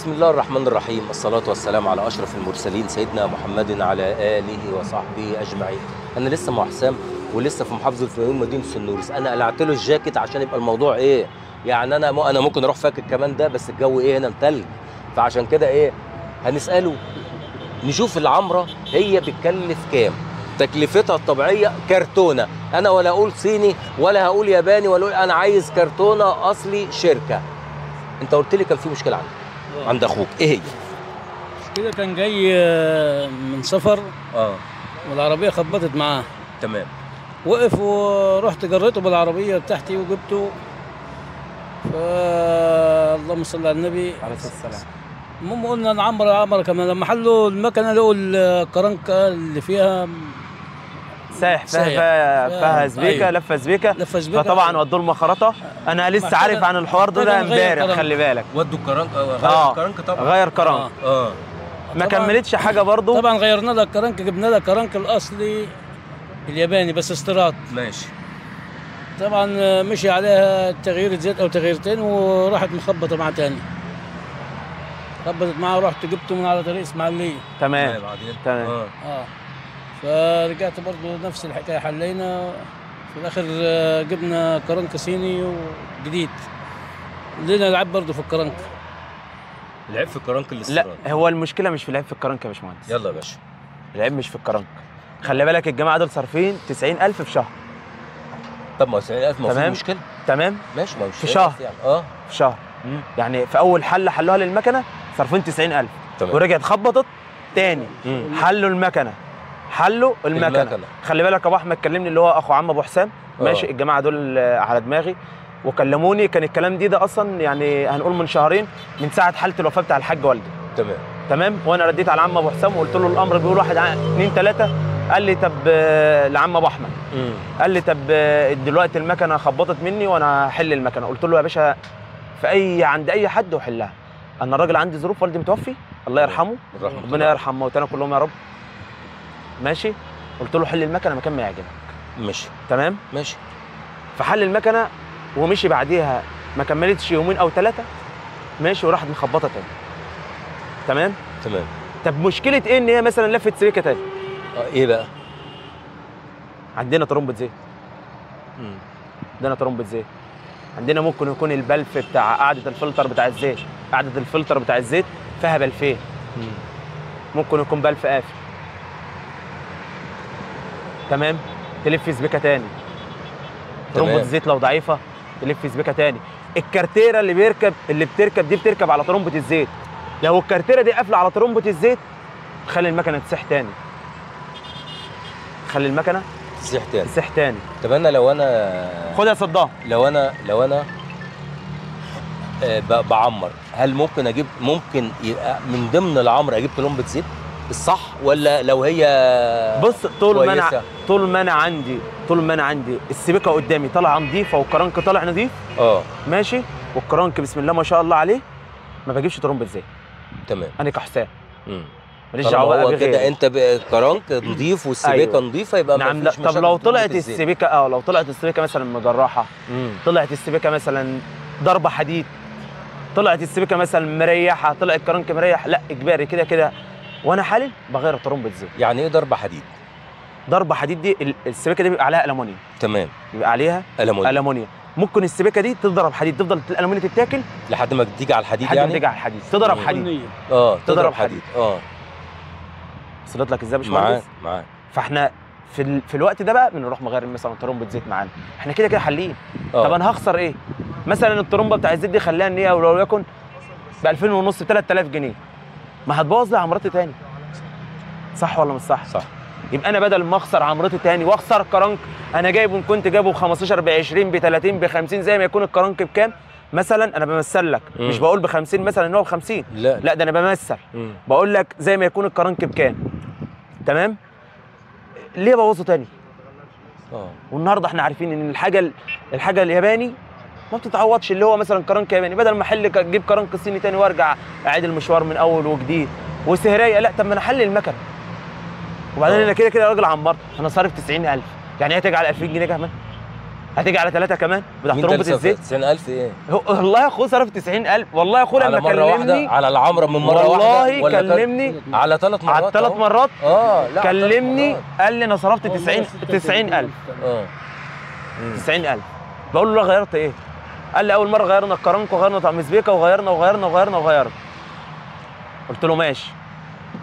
بسم الله الرحمن الرحيم، الصلاة والسلام على أشرف المرسلين سيدنا محمد على آله وصحبه أجمعين. أنا لسه مع حسام ولسه في محافظة الفيوم مدينة السنورس. أنا قلعت له الجاكيت عشان يبقى الموضوع إيه؟ يعني أنا ممكن أروح فاكر كمان ده، بس الجو إيه هنا متلج، فعشان كده إيه؟ هنسأله نشوف العمرة هي بتكلف كام؟ تكلفتها الطبيعية كرتونة، أنا ولا أقول صيني ولا هقول ياباني ولا أقول أنا عايز كرتونة أصلي شركة. أنت قلت لي كان في مشكلة عند أخوك، إيه هي؟ كده كان جاي من سفر والعربية خبطت معاه. تمام. وقف ورحت جريته بالعربية بتاعتي وجبته. اللهم صل على النبي عليه الصلاة والسلام. المهم قلنا نعمر كمان. لما حلوا المكنة لقوا الكرنكة اللي فيها سايح فيها سبيكه، لفه سبيكه، فطبعا ودوا المخرطه. انا لسه عارف عن الحوار ده امبارح، خلي بالك. ودوا الكرنك، غير الكرنك طبعا، غير كرنك. ما كملتش حاجه برضو. طبعا غيرنا لها الكرنك، جبنا لها الكرنك الاصلي الياباني بس استيراد. ماشي. طبعا مشي عليها تغيير زيت او تغييرتين وراحت مخبطه معاه تاني. خبطت معاه ورحت جبته من على طريق اسماعيليه. تمام. تمام. فرجعت برضه نفس الحكايه، حلينا في الاخر جبنا كرنك صيني وجديد. لنا العيب برضه في الكرنك. العيب في الكرنك الاستيراد؟ لا، هو المشكله مش في العيب في الكرنك يا باشمهندس. يلا يا باشا. العيب مش في الكرنك. خلي بالك الجماعه دول صارفين 90,000 في شهر. طب ما 90,000 ما في مشكله. تمام. ماشي، ما في شهر يعني. في شهر. يعني في اول حلوها للمكنه صارفين 90,000. تمام. ورجعت خبطت تاني. حلوا المكنه. خلي بالك ابو احمد كلمني، اللي هو اخو عم ابو حسام. ماشي. الجماعه دول على دماغي وكلموني. كان الكلام ده اصلا يعني هنقول من شهرين، من ساعه حاله الوفاه بتاع الحاج والدي. تمام. وانا رديت على عم ابو حسام وقلت له الامر بيقول 1 2 3. قال لي طب لعم ابو احمد، قال لي طب دلوقتي المكنه خبطت مني وانا هحل المكنه. قلت له يا باشا عند اي حد وحلها. انا الراجل عندي ظروف، والدي متوفي الله يرحمه، ربنا يرحم موتانا كلهم يا رب. ماشي. قلت له حل المكنه مكان ما يعجبك. ماشي. تمام. ماشي. فحل المكنه ومشي بعديها ما كملتش يومين او 3. ماشي. وراحت مخبطه تاني. تمام. طب مشكله ايه ان هي مثلا لفت سبيكه تاني؟ ايه بقى؟ عندنا طرمبه زيت. عندنا ممكن يكون البلف بتاع قاعده الفلتر بتاع الزيت فيها بلفين. ممكن يكون بلف قافل. تمام. تلف سبيكه تاني. طرمبه الزيت لو ضعيفه تلف سبيكه تاني. الكارتيره اللي بتركب على طرمبه الزيت، لو الكارتيره دي قافله على طرمبه الزيت تخلي المكنه تسيح تاني. تسيح تاني. طب انا لو انا خدها صدام. لو انا بعمر، هل ممكن يبقى من ضمن العمر اجيب طرمبه زيت الصح، ولا لو هي بص طول ما انا عندي السبيكه قدامي طالعه نظيفه والكرنك طالع نظيف، ماشي، والكرنك بسم الله ما شاء الله عليه، ما بجيبش طرمبه زيت. تمام. انا كحسام ماليش دعوه بقى بغيري. كده انت كرنك نظيف والسبيكه نظيفه يبقى نعم. لا طب لو طلعت السبيكه مثلا مجرحه، طلعت السبيكه مثلا ضربه حديد، طلعت السبيكه مثلا مريحه، طلع الكرنك مريح، لا اجباري كده وانا حالل بغير طرمبه زيت. يعني ايه ضربه حديد؟ ضربه حديد دي السبيكه دي بيبقى عليها المونيوم. تمام. بيبقى عليها المونيوم. ممكن السبيكه دي تضرب حديد، تفضل الالومنيوم تتاكل لحد ما تيجي على الحديد، يعني تضرب حديد. تضرب حديد. وصلت لك ازاي يا باشمهندس؟ معاك. فاحنا في الوقت ده بقى بنروح مغير مثلا طرمبه زيت معانا، احنا كده حالين. طب انا هخسر ايه؟ مثلا الطرمبه بتاع الزيت دي خليها ان هي ولو يكن ب 2500 3000 جنيه، ما هتبوظ لي عمرتي تاني. صح ولا مش صح؟ صح. يبقى انا بدل ما اخسر عمرتي تاني واخسر كرنك انا جايبه، ان كنت جايبه ب 15 ب 20 ب 30 ب 50 زي ما يكون الكرنك بكام. مثلا انا بمثل لك، مش بقول ب 50 مثلا ان هو ب 50، لا ده انا بمثل. بقول لك زي ما يكون الكرنك بكام. تمام. ليه بوظه تاني؟ والنهارده احنا عارفين ان الحاجه الياباني ما بتتعوضش، اللي هو مثلا كرنك ياباني، بدل ما اجيب كرنك صيني تاني وارجع اعيد المشوار من اول وجديد وسهريه، لا طب ما انا احلل المكنه. وبعدين انا كده راجل عمرت، انا صارف 90,000، يعني هي تيجي على 2000 جنيه كمان. هتيجي على 3 كمان بتاع مين ترمبة ده اللي الزيت. 90000 ايه؟ والله يا اخويا صرف 90000 والله يا اخويا على لما مرة واحدة، كلمني على العمرة من مرة واحدة والله ولا كلمني على 3 مرات؟ على 3 مرات لا كلمني قال لي انا صرفت 90000 اه 90000. بقول له غيرت ايه؟ قال لي اول مره غيرنا الكرنك وغيرنا طعم سبيكه وغيرنا. قلت له ماشي.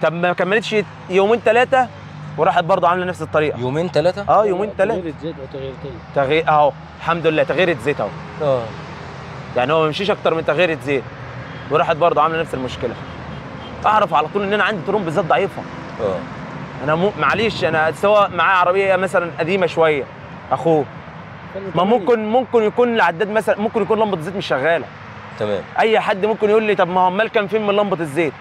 طب ما كملتش يومين 3 وراحت برضه عامله نفس الطريقه. يومين 3؟ يومين 3 تغيير زيت او تغييرتين. تغيير اهو الحمد لله تغيير زيت اهو. يعني هو ما يمشيش اكتر من تغيير زيت وراحت برضه عامله نفس المشكله. اعرف على طول ان انا عندي ترمبه زيت ضعيفه. انا معلش انا سواء معاه عربيه مثلا قديمه شويه اخوه ما ممكن يكون العداد مثلا ممكن يكون لمبه الزيت مش شغاله. تمام. اي حد ممكن يقول لي طب ما هو امال كان فين من لمبه الزيت؟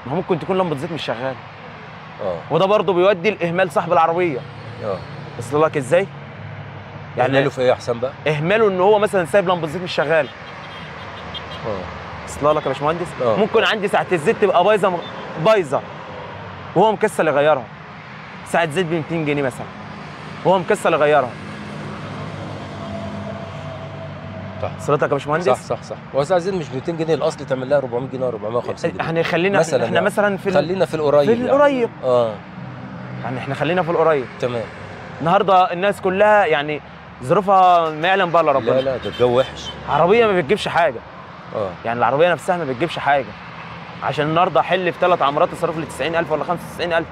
ما هو ممكن تكون لمبه الزيت مش شغاله. وده برضه بيودي لاهمال صاحب العربيه. وصل لك ازاي؟ يعني اهماله في ايه يا حسام بقى؟ اهماله ان هو مثلا سايب لمبه الزيت مش شغاله. وصل لك يا باشمهندس؟ ممكن عندي ساعه الزيت تبقى بايظه وهو مكسل يغيرها. ساعه زيت ب 200 جنيه مثلا وهو مكسل يغيرها. صلتك يا باشمهندس؟ صح. هو ساعه زيت مش 200 جنيه، الاصل تعمل لها 400 جنيه و450 جنيه. احنا خلينا احنا مثلا خلينا في القريب. يعني احنا خلينا في القريب. تمام. النهارده الناس كلها يعني ظروفها ما يعلم بقى الا ربنا. لا ده الجو وحش. عربيه ما بتجيبش حاجه. يعني العربيه نفسها ما بتجيبش حاجه. عشان النهارده احل في 3 عمرات اصرف لي 90000 ولا 95000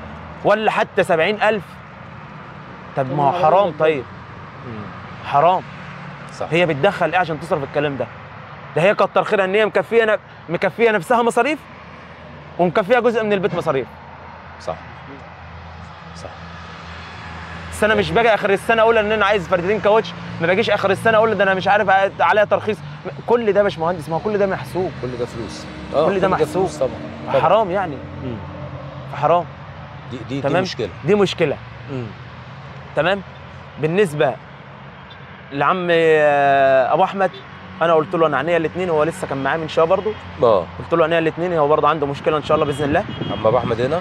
ولا حتى 70000. طب ما هو حرام. طيب حرام. صح. هي بتدخل ايه عشان تصرف الكلام ده؟ ده هي كتر خيرها ان هي مكفيه نفسها مصاريف ومكفيه جزء من البيت مصاريف. صح. بس انا مش باجي اخر السنه اقول ان انا عايز فردتين كاوتش، ما باجيش اخر السنه اقول ده انا مش عارف عليها ترخيص. كل ده يا باشمهندس ما هو كل ده محسوب. كل ده فلوس. كل ده محسوب طبعا. حرام يعني. حرام. دي مشكله. دي مشكله. تمام. بالنسبه لعم ابو احمد انا قلت له انا عينيا الاثنين، هو لسه كان معايا من شويه برضه. قلت له عينيا الاثنين، هو برضه عنده مشكله ان شاء الله باذن الله. عم ابو احمد هنا؟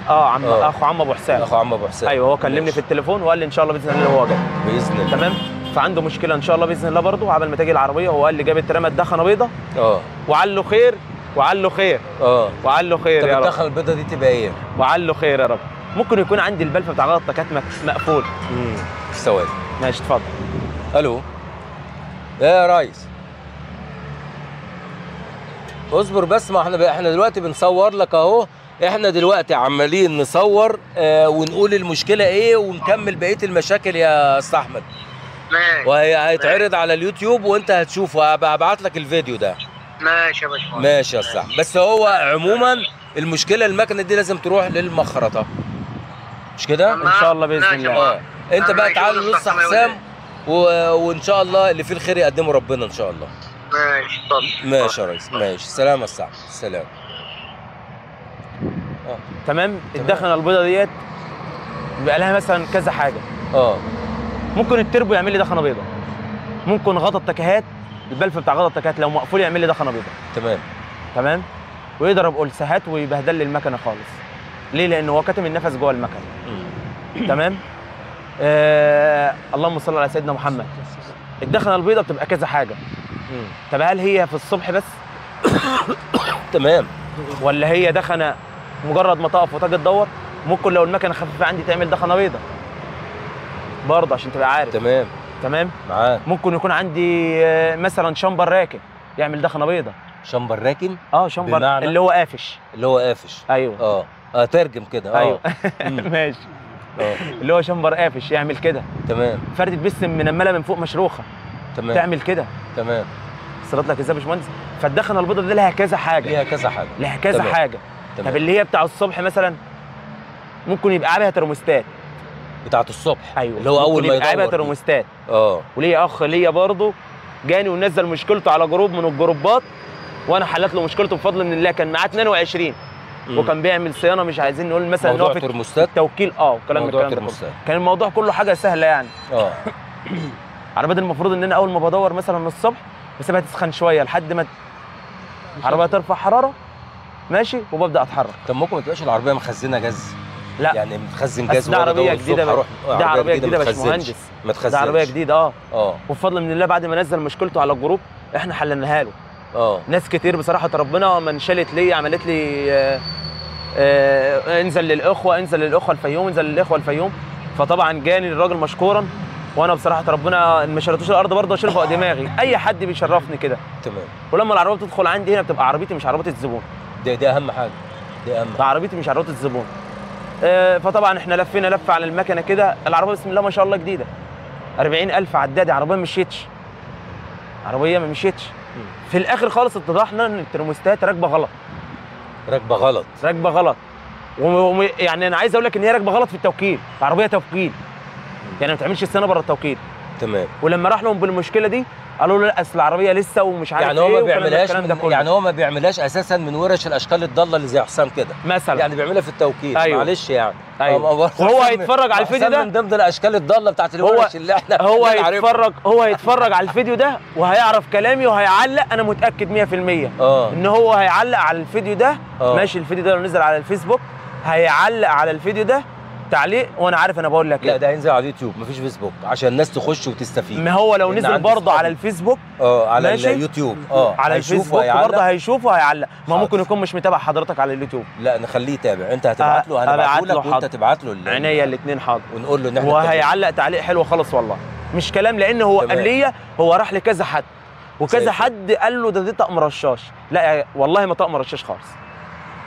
اخو عم ابو حسام. ايوه هو كلمني في التليفون وقال لي ان شاء الله باذن الله هو جاي باذن الله. تمام. فعنده مشكله ان شاء الله باذن الله برضه عبال ما تيجي العربيه. هو قال لي جاب اترمت دخنه بيضه. وعله خير وعله خير. وعله خير يا رب. طب الدخنه البيضه دي تبقى ايه؟ وعله خير يا رب. ممكن يكون عندي البلف بتاع غلط كانت مقفول. ثواني. ماشي اتفضل. الو يا ريس، اصبر بس. ما احنا دلوقتي بنصور لك اهو. احنا دلوقتي عمالين نصور ونقول المشكله ايه ونكمل بقيه المشاكل يا استاذ احمد. ماشي. وهي هيتعرض على اليوتيوب وانت هتشوفه. هبعت لك الفيديو ده. ماشي يا باشمهندس. ماشي يا استاذ. بس هو عموما المشكله المكنه دي لازم تروح للمخرطه، مش كده؟ ان شاء الله باذن الله. انت بقى تعال لنص حسام وان شاء الله اللي فيه الخير يقدمه ربنا ان شاء الله. ماشي اتفضل. ماشي يا ريس. ماشي. سلام يا استاذ. سلام. تمام. الدخنه البيضه ديت بيبقى لها مثلا كذا حاجه. ممكن التربو يعمل لي دخنه بيضه، ممكن غطا التكهات البلف بتاع غطا التكهات لو مقفول يعمل لي دخنه بيضه. تمام. ويضرب ألسهات ويبهدل لي المكنه خالص. ليه؟ لان هو كاتم النفس جوه المكنه. تمام. اللهم صل على سيدنا محمد. الدخنه البيضه بتبقى كذا حاجه. طب هل هي في الصبح بس؟ تمام. ولا هي دخنه مجرد ما تقف وتجي تدور؟ ممكن لو المكنه خفيفه عندي تعمل دخنه بيضه برضه عشان تبقى عارف. تمام معاك. ممكن يكون عندي مثلا شمبر راكن يعمل دخنه بيضه. شمبر راكن؟ شمبر اللي هو قافش. ايوه. ترجم كده. ايوه. ماشي. اللي هو شمبر قافش يعمل كده. تمام. فردة بس منمله من فوق مشروخه. تمام. تعمل كده. تمام. وصلت لك ازاي يا باشمهندس؟ فالدخنه البيضه دي لها كذا حاجه. لها كذا حاجه. طب اللي هي بتاع الصبح مثلا ممكن يبقى عليها ترموستات. بتاعت الصبح. ايوه. اللي هو اول ما يدور عليها ترموستات. وليا اخ ليا برضه جاني ونزل مشكلته على جروب من الجروبات وانا حلت له مشكلته بفضل من الله. كان معاه 22 وكان بيعمل صيانه مش عايزين نقول مثلا ان هو في التوكيل وكلام من الكلام ده. كان الموضوع كله حاجه سهله يعني. عربيات المفروض ان انا اول ما بدور مثلا الصبح بسيبها تسخن شويه لحد ما العربيه ترفع حراره ماشي وببدا اتحرك. طب ممكن ما تبقاش العربيه مخزنه جاز؟ لا يعني متخزن بس جاز ده واجي عربيه أدور جديده الصبح أروح ده عربيه جديده ما يا باشمهندس. تخزنش. ما تخزنش. ده عربيه جديده اه وبفضل من الله بعد ما نزل مشكلته على الجروب احنا حللناها له. ناس كتير بصراحه ربنا من شالت لي عملت لي انزل للاخوه الفيوم، انزل للاخوه الفيوم. فطبعا جاني الراجل مشكورا، وانا بصراحه ربنا ما شريتوش الارض برضه اشيله فوق دماغي، اي حد بيشرفني كده. تمام. ولما العربيه بتدخل عندي هنا بتبقى عربيتي مش عربيه الزبون. دي اهم حاجه، دي اهم. عربيتي مش عربيه الزبون. فطبعا احنا لفينا لفه على المكنه كده، العربيه بسم الله ما شاء الله جديده. 40,000 عدادي، عربيه ما مشيتش. عربيه ما مشيتش. في الاخر خالص اتضحنا ان الترموستات راكبه غلط. راكبه غلط. يعني انا عايز اقول لك ان هي راكبه غلط في التوكيل، العربيه توكيل. يعني ما بتعملش السنه بره التوكيل. تمام. ولما راح لهم بالمشكله دي قالوا له لا اصل العربيه لسه ومش عارف يعني ايه. هو ما بيعملهاش يعني هو ما بيعملهاش اساسا من ورش الاشكال الضاله اللي زي حسام كده مثلا، يعني بيعملها في التوكيل. أيوه. معلش يعني. وهو هيتفرج على الفيديو ده من ضمن الاشكال الضاله بتاعت الورش اللي احنا هو هيتفرج على الفيديو ده وهيعرف كلامي وهيعلق. انا متاكد 100% ان هو هيعلق على الفيديو ده. ماشي، الفيديو ده لو نزل على الفيسبوك هيعلق على الفيديو ده تعليق، وانا عارف انا بقول لك لا ده هينزل على اليوتيوب، مفيش فيسبوك عشان الناس تخش وتستفيد. ما هو لو نزل برضه على الفيسبوك على اليوتيوب على الفيسبوك برضه هيشوف وهيعلق. ما ممكن يكون مش متابع حضرتك على اليوتيوب. لا نخليه يتابع، انت هتبعت له انا هبعت له وانت تبعت له عينيا الاثنين حاضر، ونقول له ان احنا وهيعلق تعليق حلو خالص والله مش كلام، لان هو قال لي هو راح لكذا حد وكذا حد قال له ده دي طقم رشاش. لا والله ما طقم رشاش خالص،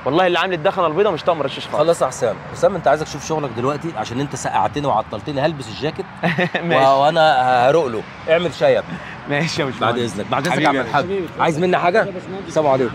والله اللي عامل الدخنه البيضاء مش طقم رشاش خالص. خلاص يا حسام انت عايزك تشوف شغلك دلوقتي عشان انت سقعتني وعطلتني. هلبس الجاكيت وانا هروق له. اعمل شاي يا ابني. ماشي يا باشمهندس. بعد اذنك يا عم الحاج. عايز مني حاجه؟ السلام عليكم.